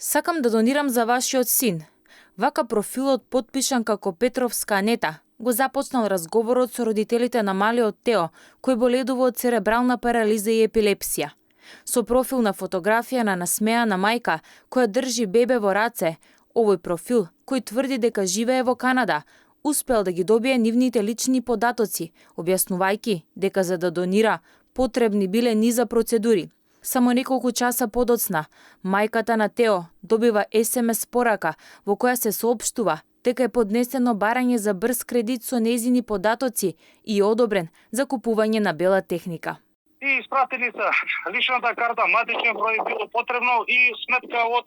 Сакам да донирам за вашиот син. Вака профилот потпишан како Петровска Анета го започнал разговорот со родителите на малиот Тео, кој боледува од церебрална парализа и епилепсија. Со профил на фотографија на насмеана мајка која држи бебе во раце, овој профил, кој тврди дека живее во Канада, успел да ги добие нивните лични податоци, објаснувајќи дека за да донира потребни биле низа процедури. Само неколку часа подоцна, мајката на Тео добива SMS порака во која се соопштува дека е поднесено барање за брз кредит со нејзини податоци и одобрен за купување на бела техника. И испратени се личната карта, матичен број било потребно и сметка од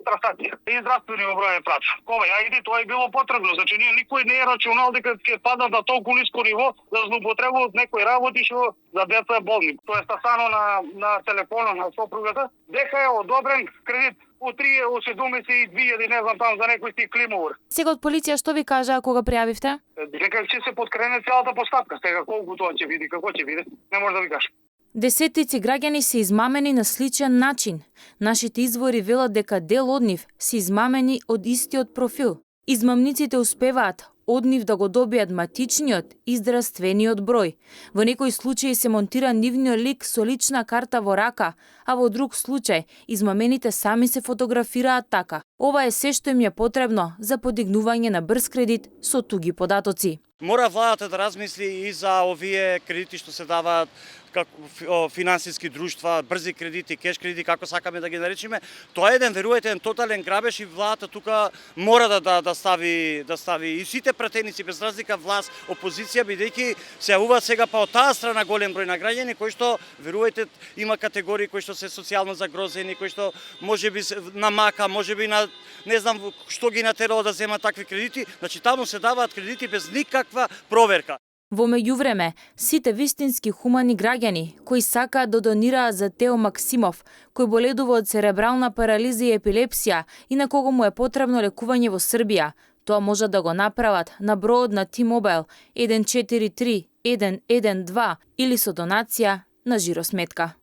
трансакција. И здравствени број е прат. Ковај, ајде, тоа е било потребно, значи никој не е рачунал дека ќе падат на толку ниско ниво да злоупотребуваат некои работи што за деца болни. Тоа е стасано на телефонот на сопругата, дека е одобрен кредит од 72.000, не знам там за некој си климовор. Сега од полиција што ви кажа кога пријавивте? Дека ќе се подкрене целата постапка, сега колку тоа ќе биде, како ќе биде, не може да ви кажам. Десетици граѓани се измамени на сличен начин. Нашите извори велат дека дел од нив се измамени од истиот профил. Измамниците успеваат од нив да го добијат матичниот и здравствениот број. Во некои случаи се монтира нивниот лик со лична карта во рака, а во друг случај измамените сами се фотографираат така. Ова е се што им е потребно за подигнување на брз кредит со туги податоци. Мора владата да размисли и за овие кредити што се даваат како финансиски друштва, брзи кредити, кеш кредити, како сакаме да ги наречеме. Тоа е верувајте, тотален грабеж и владата тука мора да стави и сите пратеници без разлика власт, опозиција, бидејќи се јавуваат сега па од таа страна голем број на граѓани кои што верувајте има категории кои што се социјално загрозени, кои што можеби на мака, можеби на не знам што ги натерало да земат такви кредити, значи таму се даваат кредити без никаква проверка. Во меѓувреме, сите вистински хумани граѓани кои сакаат да донираат за Тео Максимов, кој боледува од церебрална парализа и епилепсија и на кого му е потребно лекување во Србија, тоа можат да го направат на бројот на T-Mobile 143 112 или со донација на жиросметка.